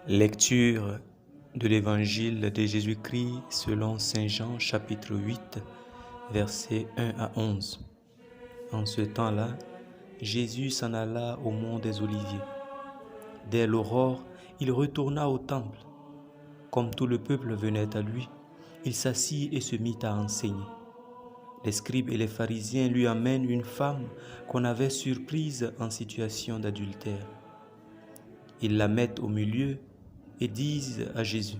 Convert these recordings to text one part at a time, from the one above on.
Lecture de l'Évangile de Jésus-Christ selon Saint Jean chapitre 8, versets 1 à 11. En ce temps-là, Jésus s'en alla au mont des Oliviers. Dès l'aurore, il retourna au temple. Comme tout le peuple venait à lui, il s'assit et se mit à enseigner. Les scribes et les pharisiens lui amènent une femme qu'on avait surprise en situation d'adultère. Ils la mettent au milieu et disent à Jésus: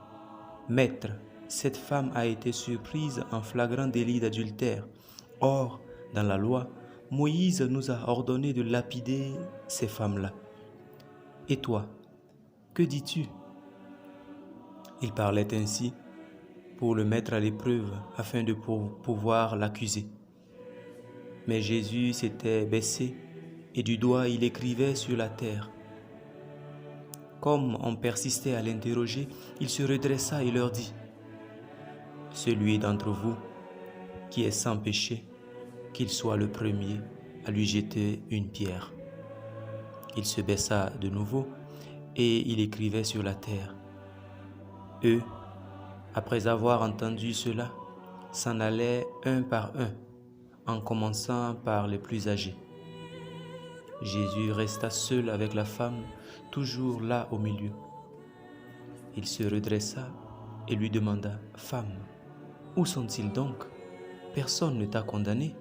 « Maître, cette femme a été surprise en flagrant délit d'adultère. Or, dans la loi, Moïse nous a ordonné de lapider ces femmes-là. Et toi, que dis-tu » Il parlait ainsi pour le mettre à l'épreuve afin de pouvoir l'accuser. Mais Jésus s'était baissé et du doigt il écrivait sur la terre. Comme on persistait à l'interroger, il se redressa et leur dit: « Celui d'entre vous qui est sans péché, qu'il soit le premier à lui jeter une pierre. » Il se baissa de nouveau et il écrivait sur la terre. Eux, après avoir entendu cela, s'en allaient un par un, en commençant par les plus âgés. Jésus resta seul avec la femme, toujours là au milieu. Il se redressa et lui demanda: « Femme, où sont-ils donc? Personne ne t'a condamné ?»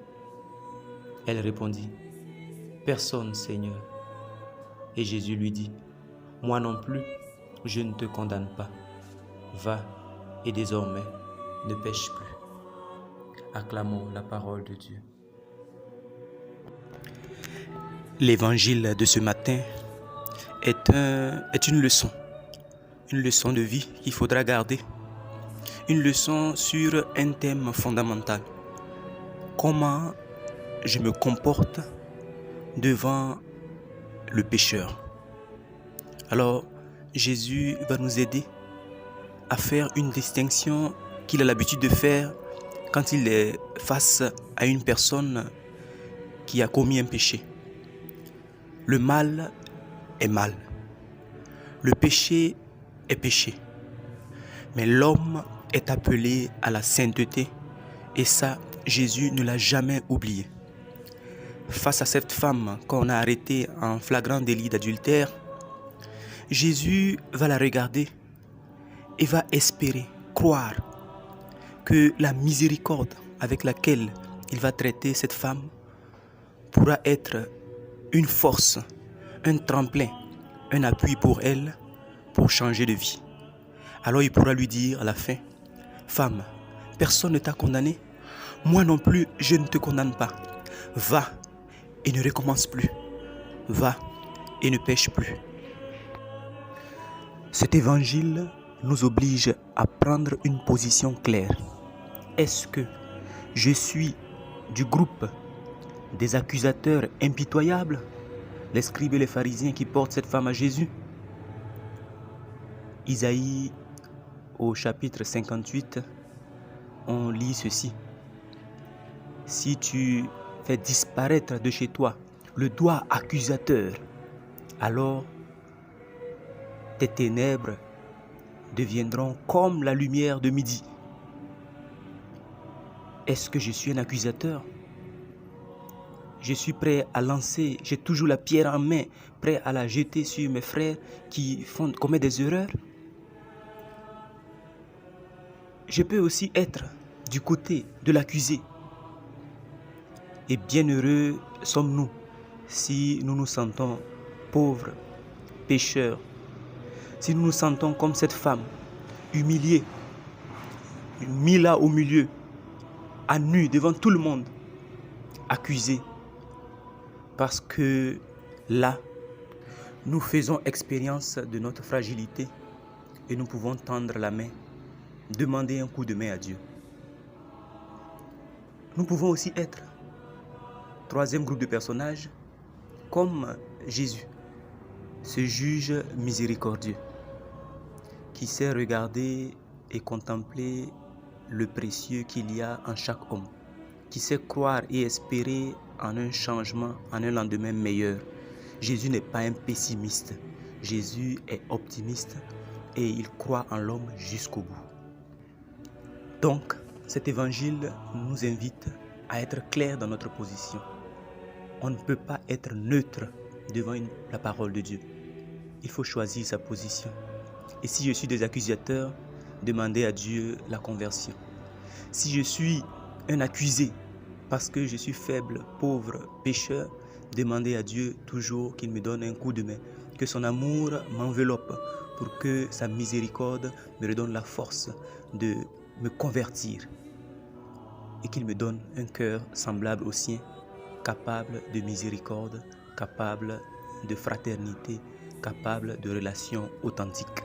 Elle répondit: « Personne, Seigneur. » Et Jésus lui dit: « Moi non plus, je ne te condamne pas. Va, et désormais, ne pêche plus. » Acclamons la parole de Dieu. L'évangile de ce matin est une leçon de vie qu'il faudra garder, une leçon sur un thème fondamental. Comment je me comporte devant le pécheur. Alors, Jésus va nous aider à faire une distinction qu'il a l'habitude de faire quand il est face à une personne qui a commis un péché. Le mal est mal. Le péché est péché. Mais l'homme est appelé à la sainteté et ça, Jésus ne l'a jamais oublié. Face à cette femme qu'on a arrêtée en flagrant délit d'adultère, Jésus va la regarder et va espérer, croire que la miséricorde avec laquelle il va traiter cette femme pourra être une force, un tremplin, un appui pour elle pour changer de vie. Alors il pourra lui dire à la fin: « Femme, personne ne t'a condamné, moi non plus je ne te condamne pas. Va et ne recommence plus. Va et ne pêche plus. » Cet évangile nous oblige à prendre une position claire. Est-ce que je suis du groupe des accusateurs impitoyables, les scribes et les pharisiens qui portent cette femme à Jésus? Isaïe au chapitre 58, on lit ceci: « Si tu fais disparaître de chez toi le doigt accusateur, alors tes ténèbres deviendront comme la lumière de midi. » Est-ce que je suis un accusateur? Je suis prêt à lancer, j'ai toujours la pierre en main, prêt à la jeter sur mes frères qui commettent des erreurs. Je peux aussi être du côté de l'accusé. Et bienheureux sommes-nous si nous nous sentons pauvres, pécheurs, si nous nous sentons comme cette femme, humiliée, mis là au milieu, à nu devant tout le monde, accusée. Parce que là, nous faisons expérience de notre fragilité et nous pouvons tendre la main, demander un coup de main à Dieu. Nous pouvons aussi être, troisième groupe de personnages, comme Jésus, ce juge miséricordieux, qui sait regarder et contempler le précieux qu'il y a en chaque homme, qui sait croire et espérer en un changement, en un lendemain meilleur. Jésus n'est pas un pessimiste. Jésus est optimiste et il croit en l'homme jusqu'au bout. Donc, cet évangile nous invite à être clair dans notre position. On ne peut pas être neutre devant la parole de Dieu. Il faut choisir sa position. Et si je suis des accusateurs, demandez à Dieu la conversion. Si je suis un accusé parce que je suis faible, pauvre, pécheur, demandez à Dieu toujours qu'il me donne un coup de main, que son amour m'enveloppe pour que sa miséricorde me redonne la force de me convertir et qu'il me donne un cœur semblable au sien, capable de miséricorde, capable de fraternité, capable de relations authentiques.